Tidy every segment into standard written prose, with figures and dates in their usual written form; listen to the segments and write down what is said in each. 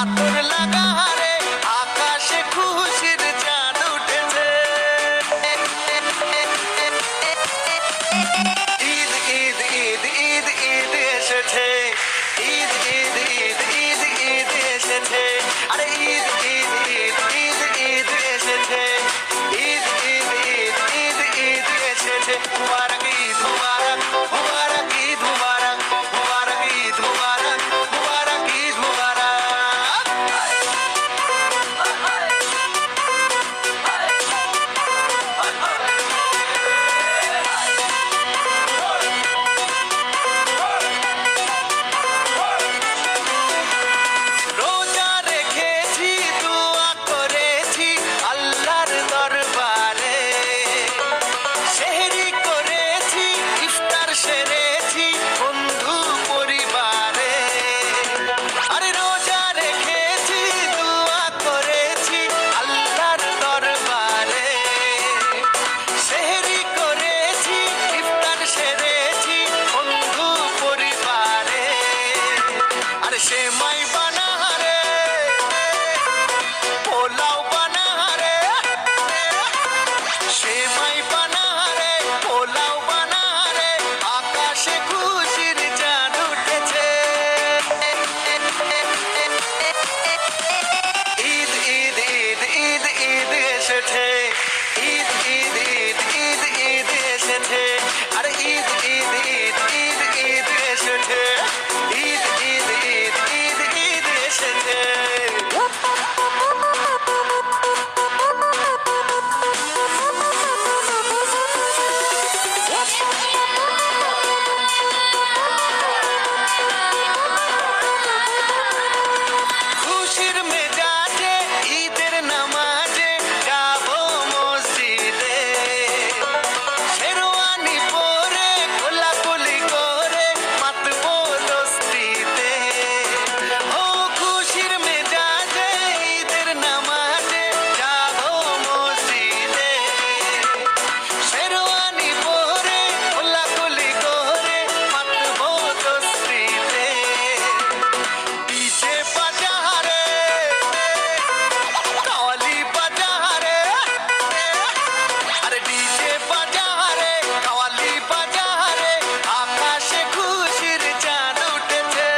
আতর লাগা রে আকাশে খুশির চাঁদ উঠেছে। ঈদ ঈদ ঈদ ঈদ ঈদ এসেছে, ঈদ ঈদ ঈদ ঈদ ঈদ এসেছে, আরে ঈদ ঈদ ঈদ ঈদ ঈদ এসেছে, ঈদ ঈদ ঈদ ঈদ ঈদ এসেছে। মুবারক ঈদ মুবারক, মুবারক ঈদ মুবারক, মুবারক ঈদ মুবারক, মুবারক ঈদ মুবারক। রোজা রেখেছি, দোয়া করেছি আল্লাহর দরবারে, সেহরি করেছি, ইফতার সেরেছি বন্ধু পরিবারে। আরে রোজা রেখেছি, দোয়া করেছি আল্লাহর দরবারে, সেহরি করেছি, ইফতার সেরেছি বন্ধু পরিবারে। আরে সেমাই বানা রে, পোলাও বানা রে, সেমাই বানা রে, পোলাও বানা রে, আকাশে খুশির চাঁদ উঠেছে। ঈদ ঈদ ঈদ ঈদ ঈদ এসেছে, ঈদ ঈদ ঈদ ঈদ ঈদ এসেছে, আরে ঈদ ঈদ ঈদ ঈদ ঈদ এসেছে, ঈদ ঈদ ঈদ ঈদ ঈদ এসেছে। খুশির মেজাজে ঈদের নামাজে যাবো মসজিদে, শেরওয়ানি পরে কোলাকুলি করে মাতবো দস্তিতে। ও খুশির মেজাজে ঈদের নামাজে যাবো মসজিদে, শেরওয়ানি পরে কোলাকুলি করে মাতবো দস্তিতে। ডিজে বাজা রে, কাওয়ালি বাজা রে, আরে ডিজে বাজা রে, কাওয়ালি বাজা রে, আকাশে খুশির চাঁদ উঠেছে।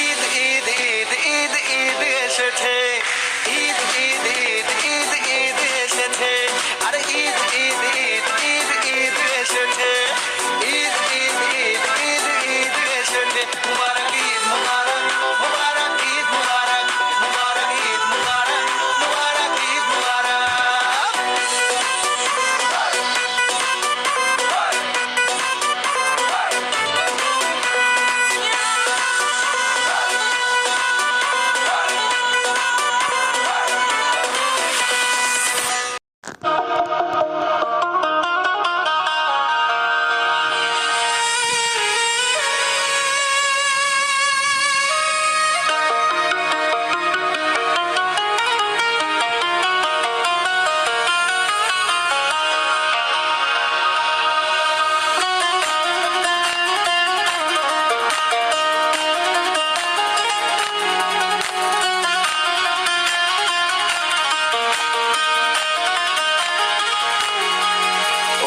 ঈদ ঈদ ঈদ ঈদ ঈদ এসেছে, ঈদ ঈদ ঈদ ঈদ ঈদ এসেছে, আরে ঈদ ঈদ ঈদ ঈদ ঈদ এসেছে, ঈদ ঈদ ঈদ ঈদ ঈদ এসেছে। মুবারক ঈদ মুবারক, মুবারক ঈদ মুবারক, মুবারক ঈদ মুবারক, মুবারক ঈদ মুবারক।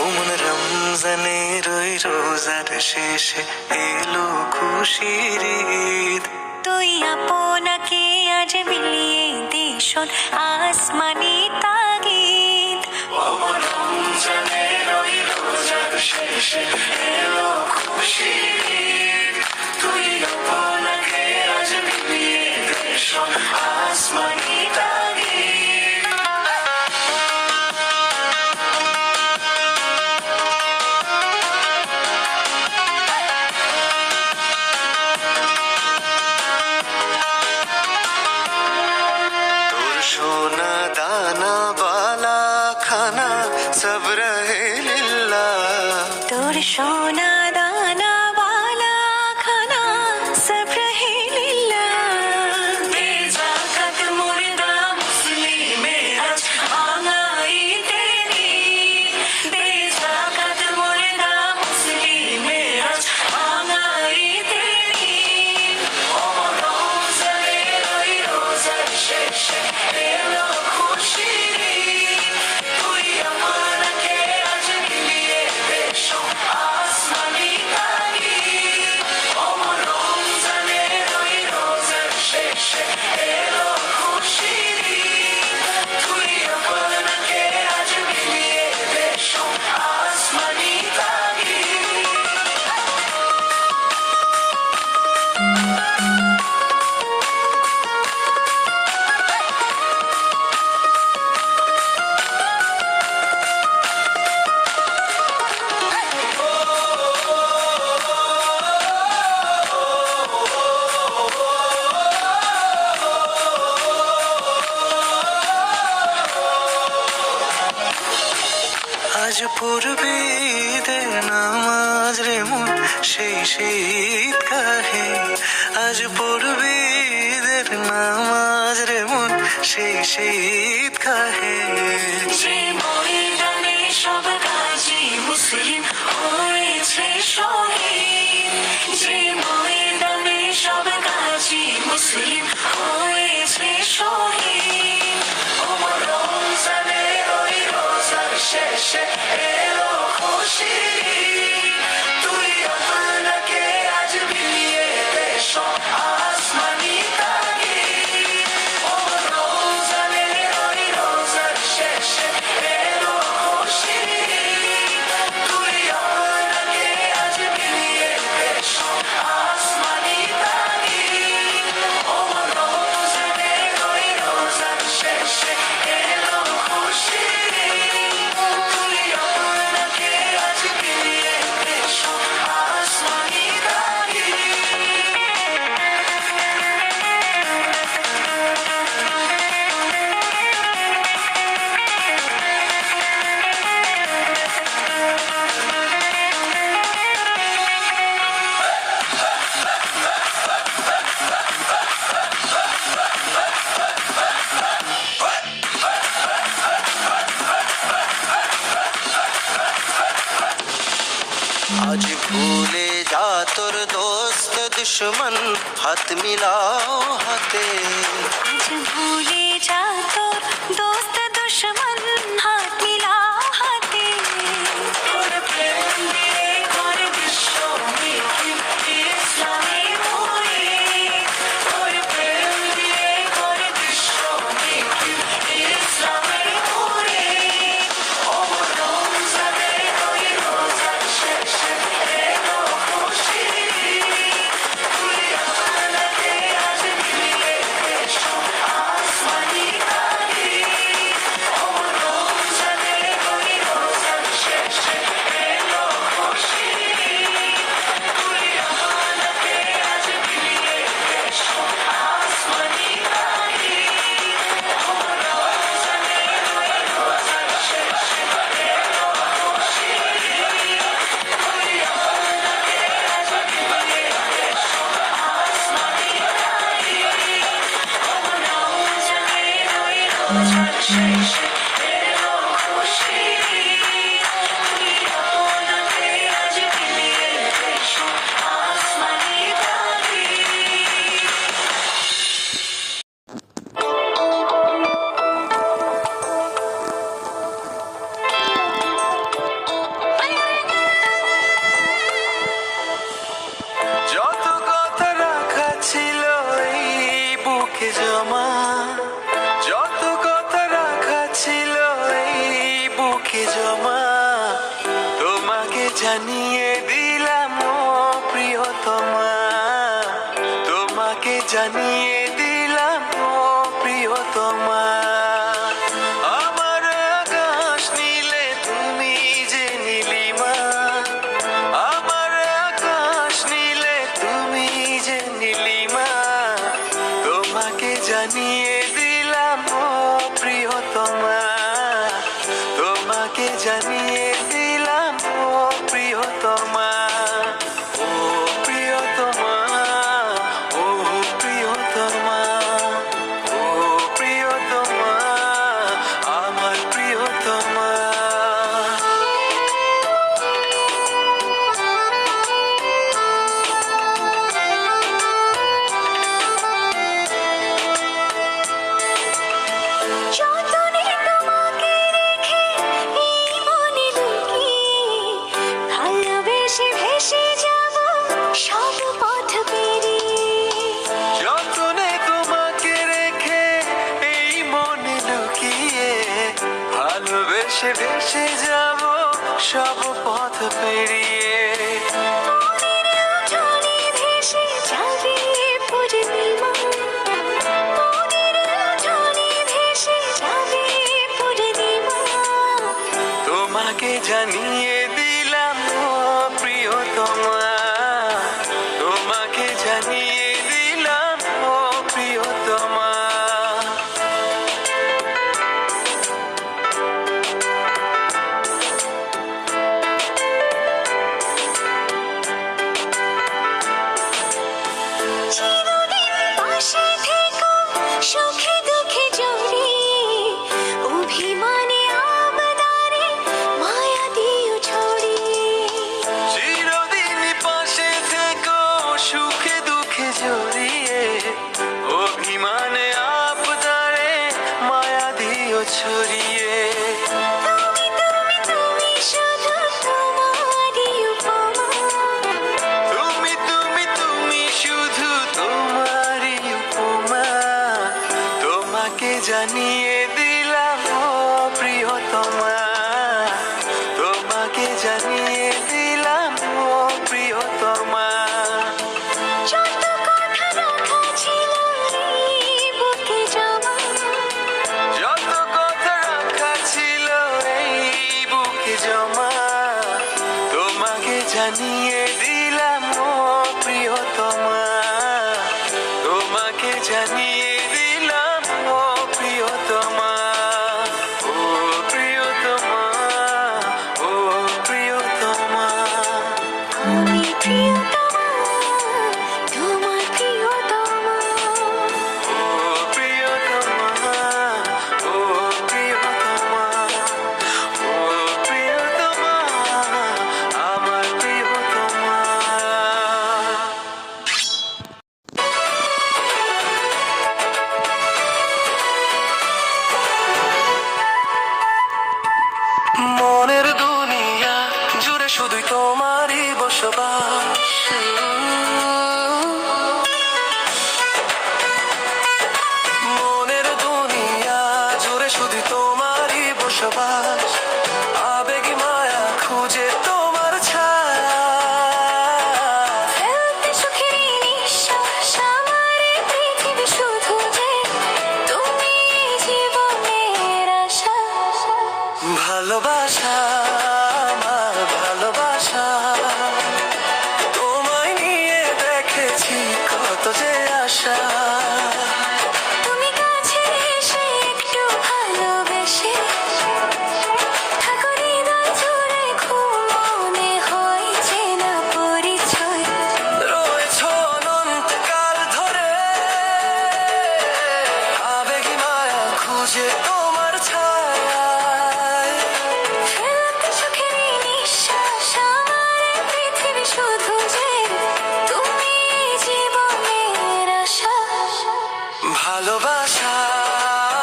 ওমন রমজানের ওই রোজার শেষে এলো খুশির ঈদ, তুই আপনাকে আজ বিলিয়ে দেশন আসমানি তাগিদ। ওমন রমজানের ওই রোজার শেষে এলো খুশির ঈদ, তুই আপনাকে আজ বিলিয়ে দেশন আসমানি তাগিদ। তোর সোনা দানা বালা খানা সব রহে লিল্লাহ, তোর সোনা দানা वाला खाना सब रहे लिल्लाह। बेजाकत मुर्दा मुस्लिमे आज आंगाई तेरी, बेजाकत मुर्दा मुस्लिमे आज आंगाई तेरी। পড়বে ঈদের নামাজ রে মন সেই শীত কাহে, আজ পড়বে ঈদের নামাজ রে মন সেই শীত কাহে। যে ময়দানে সব গাজী মুসলিম হয়েছে শহীদ, যে ময়দানে সব গাজী মুসলিম হয়েছে শহীদ। ওমর রমজানের ওই রোজার শেষে এলো খুশি, তুই আপনাকে আজ বিলিয়ে দে সব আসমানি তাগিদ। ওমর রমজানের ওই রোজার শেষে এলো খুশি, তুই আপনাকে আজ বিলিয়ে দে সব আসমানি তাগিদ। ওমর রমজানের ওই রোজার শেষে এলো খুশি, তুই আপনাকে আজ বিলিয়ে দে সব আসমানি তাগিদ। আজ ভুলে যা তোর দোস্ত দুশ্মন, হাত মিলাও হাতে। আজ ভুলে যা তোর দোস্ত দুশ্মন, হাত মিলাও হাতে। তোর প্রেম দিয়ে কর বিশ্ব মিছিল ইসলামী বয়ে, তোর প্রেম দিয়ে কর বিশ্ব মিছিল ইসলামী বয়ে। ওমর রমজানের ওই রোজার শেষে এলো খুশি, তুই আপনাকে আজ বিলিয়ে দে সব আসমানি তাগিদ। ওমর রমজানের ওই রোজার শেষে এলো খুশি, তুই আপনাকে আজ বিলিয়ে দে সব আসমানি তাগিদ। ওমর রমজানের ওই রোজার শেষে এলো খুশি, তুই আপনাকে আজ বিলিয়ে দে সব আসমানি তাগিদ। ওমর রমজানের ওই রোজার শেষে এলো খুশি, তুই আপনাকে আজ বিলিয়ে দে সব আসমানি যত কথা রাখা ছিল এই বুকে জমা, যত কথা রাখা ছিল এই বুকে জমা, তোমাকে জানিয়ে দিলাম ও প্রিয়তমা, তোমাকে জানিয়ে দিলাম ও প্রিয়তমা। আমার আকাশ নীলে তুমি যে নীলিমা, আমার আকাশ নীলে তুমি যে নীলিমা, তোমাকে জানিয়ে দিলাম ও প্রিয়তমা, তোমাকে জানিয়ে দিলাম ও প্রিয়তমা। ও প্রিয়তমা, ও প্রিয়তমা, ও প্রিয়তমা, আমার প্রিয়তমা। যতনে তোমাকে রেখে এই মনে লুকিয়ে, ভালোবেসে ভেসে যাব সব পথ পেরিয়ে। যতনে তোমাকে রেখে এই মনে লুকিয়ে, ভালোবেসে ভেসে যাব সব পথ পেরিয়ে। মনের উঠোনে ভেসে যাবে পূর্ণিমা, মনের উঠোনে ভেসে যাবে পূর্ণিমা। তোমাকে জানিয়ে দিলাম ও প্রিয়তমা, তোমাকে জানিয়ে দিলাম ও প্রিয়তমা। জানিয়ে দিলাম ও প্রিয়তমা, তোমাকে জানিয়ে দিলাম ও প্রিয়তমা। যত কথা রাখা ছিল এই বুকে জমা, যত কথা রাখা ছিল এই বুকে জমা, তোমাকে জানিয়ে দিলাম ও প্রিয়তমা, তোমাকে জানিয়ে দিলাম ও প্রিয়তমা, ও প্রিয়তমা, ও প্রিয়তমা। আমি প্রিয়তমা, তোমার প্রিয়তমা। ও প্রিয়তমা, ও প্রিয়তমা, ও প্রিয়তমা, আমার প্রিয়তমা। মনের দুনিয়া জুড়ে শুধুই তোমারই বসবাস, মনের দুনিয়া জুড়ে শুধু তোমারই বসবাস, আবেগী মায়া খুঁজে তোমার ছায়া। ফেলতে সুখের এই নিঃশ্বাস, আমার এই পৃথিবী শুধু যে তুমি জীবনের আশা। ভালোবাসা আমার ভালোবাসা, তোমায় নিয়ে দেখেছি কত যে আশা। তুমি কাছে এসে একটু ভালোবেসে থাকো হৃদয় জুড়ে, খুব মনে হয় চেনা পরিচয়। রয়েছ অনন্তকাল ধরে, আবেগী মায়া খুঁজে তোমার ছায়ায়। ফেলতে সুখের এই নিঃশ্বাস, আমার এই পৃথিবী শুধু যে তুমি জীবনের আশা। ভালোবাসা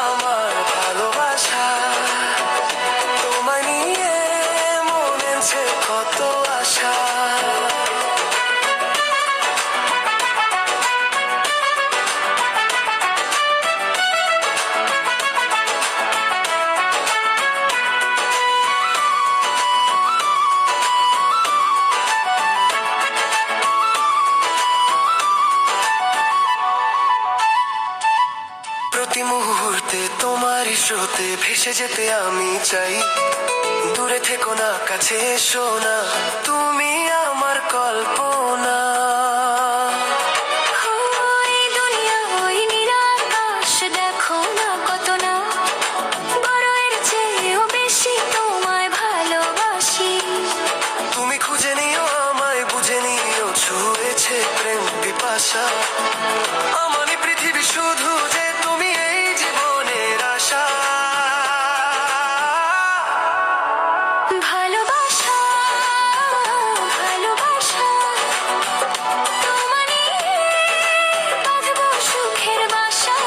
আমার ভালোবাসা, তোমায় নিয়ে মনেছে কত আশা। প্রতি মুহূর্তে তোমারই স্রোতে ভেসে যেতে আমি চাই, দূরে থেকো না কাছে এসো না, তুমি আমার কল্পনা। ওই দুনিয়া ওই নিরাকাশ, দেখো না কত না বড়, এর চেয়েও বেশি তোমায় ভালোবাসি। তুমি খুঁজে নিও আমায়, বুঝে নিও ছুঁয়েছে প্রেম পিপাসা। আমারই পৃথিবী শুধু যে তুমি এই জীবনের আশা। ভালোবাসা ভালোবাসা, তোমায় নিয়ে বাঁধবো সুখের বাসা।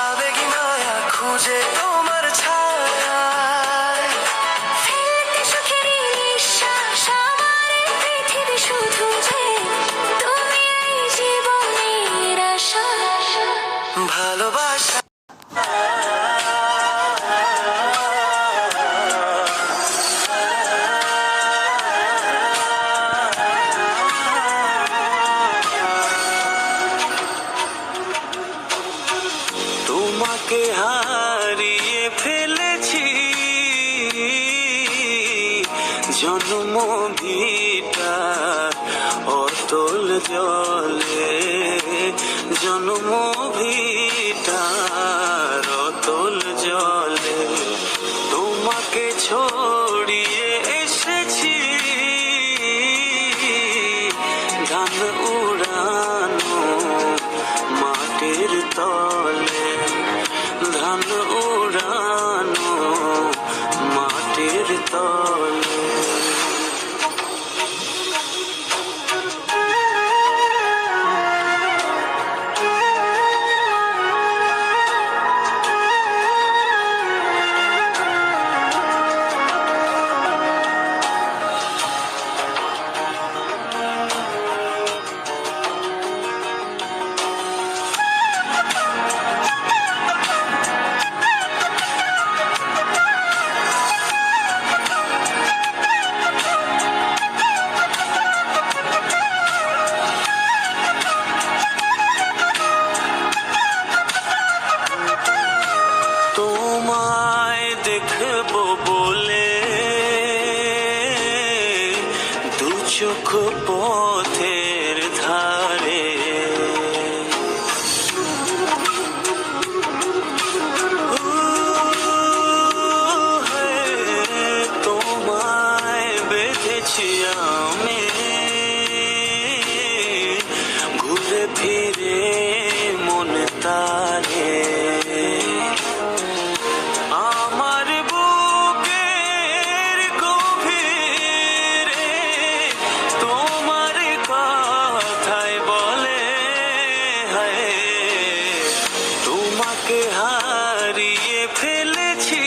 আবেগী মায়া খুঁজে তোমার ছায়ায়। ফেলতে সুখের এই নিঃশ্বাস, আমার এই পৃথিবী শুধু যে তুমি এই জীবনের আশা। ভালোবাসা তোমাকে হারিয়ে ফেলেছি, জন্ম ভিটা অতল জলে, জন্ম ভিটার অতল জলে, তোমাকে ছড়িয়ে এসেছি ধান উড়ানো মাটির তলে, ধান উড়ানো মাটির তলে। চোখ পথের ধারে তোমায় বেঁধেছি আমি ঘুরে ফিরে মন তারে আমার বুকের গভীরে তোমার কথাই বলে হায় তোমাকে হারিয়ে ফেলেছি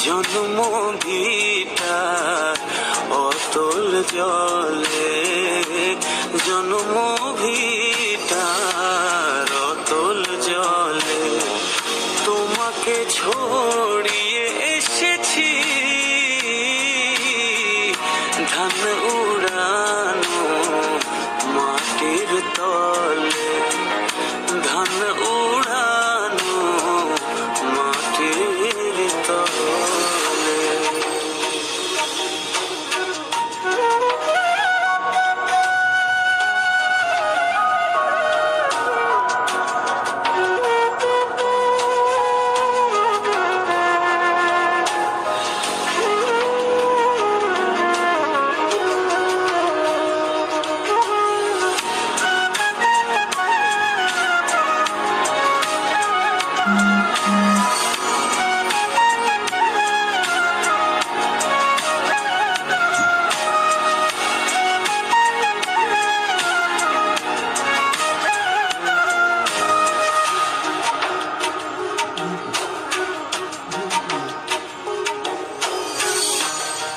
জন্ম ভিটা অতল জলে জন্ম ভিটার অতল জলে তোমাকে ছড়িয়ে এসেছি ধান উড়ানো মাটির তলে ধান উড়ানো মাটির তলে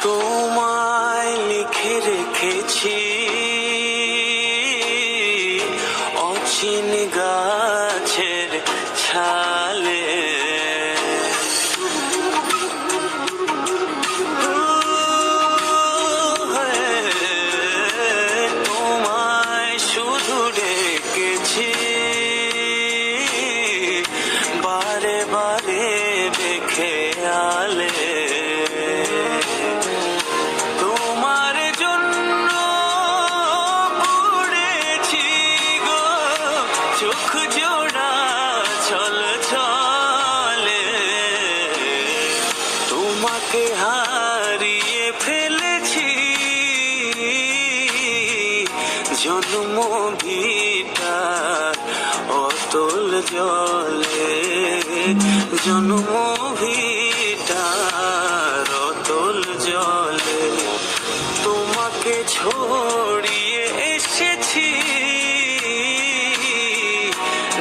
তোমায় লিখে রেখেছি অচিন গাছের ছালে তোমায় শুধু ডেকেছি বারে বারে দেখে আলে তোমার জন্য পড়েছি গো চোখ জোড়া ছল ছলে তোমাকে হারিয়ে ফেলেছি জন্ম ভিটা অতল জলে জন্ম ভিটার অতল জলে তোমাকে ছড়িয়ে এসেছি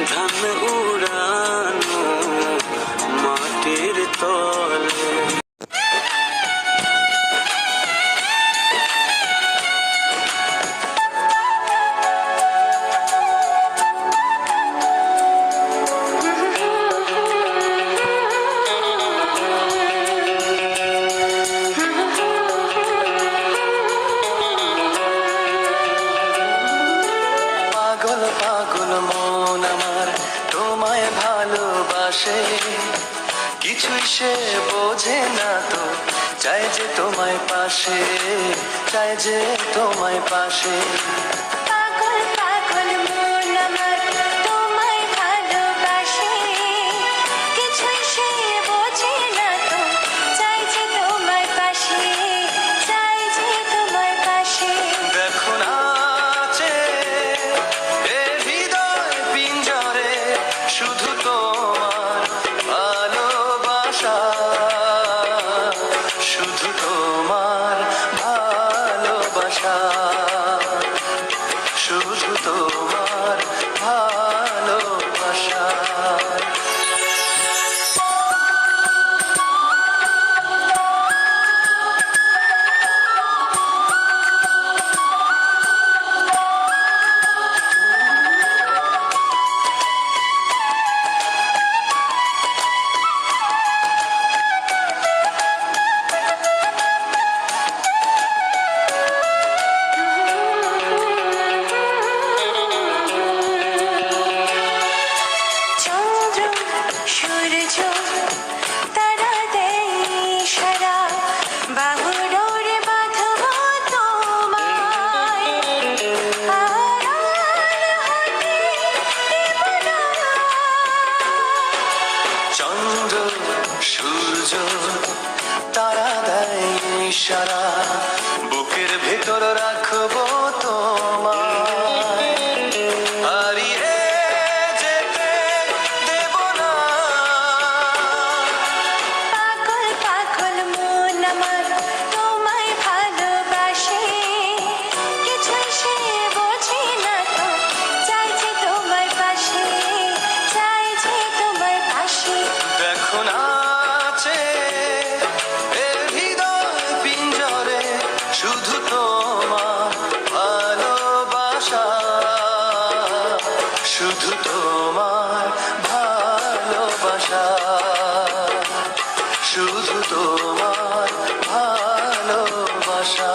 ধান উড়ানো মাটির তলে পাগল পাগল মন আমার তোমায় ভালোবাসে কিছুই সে বোঝে না তো চাই যে তোমায় পাশে চাই যে তোমায় পাশে পাগল পাগল মন আমার তোমায় ভালোবাসে কিছুই সে বোঝে না তো চাই যে তোমার পাশে চাই যে তোমার পাশে দেখো না এ হৃদয় পিঞ্জরে শুধু তোমার ভালোবাসা শুধু তোমার ভালোবাসা বুকের ভেতর রাখবো তোমায়, হারিয়ে যেতে দেব না। পাগল পাগল মন আমার তোমায় ভালোবাসে, কিছুই সে বোঝে না তো, চাই যে তোমার পাশে, চাই যে তোমার পাশে। দেখো নাচে এ হৃদয় পিঞ্জরে, শুধু তোমার ভালোবাসা, শুধু তোমার ভালোবাসা, শুধু তোমার ভালোবাসা।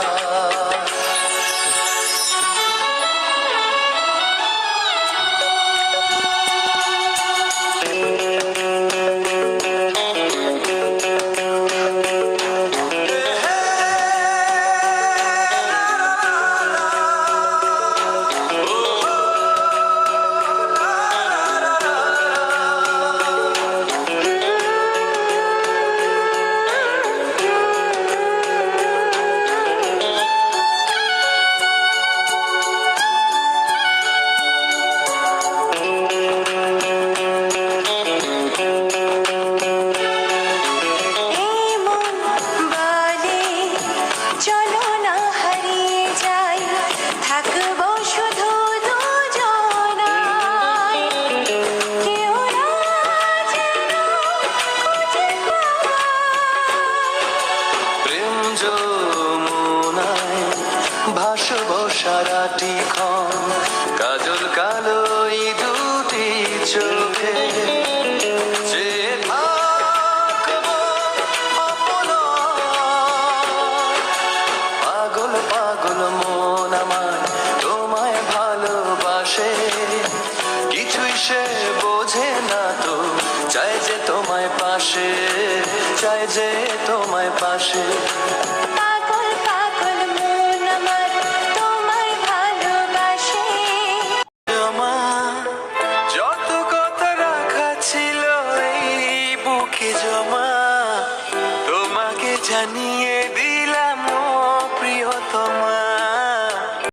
এই মন বলে চলো না হারিয়ে যাই, থাকবো শুধু দুজনায়, কেউ না যেন খুঁজে পায়। প্রেম যমুনায় ভাসবো সারাটি ক্ষণ, কাজল কালো এই দুটি চোখে, যে থাকবো অপলক। পাগল পাগল মন আমার তোমায় ভালোবাসে, কিছুই সে বোঝে না তো, চাই যে তোমায় পাশে, চাই যে তোমায় পাশে।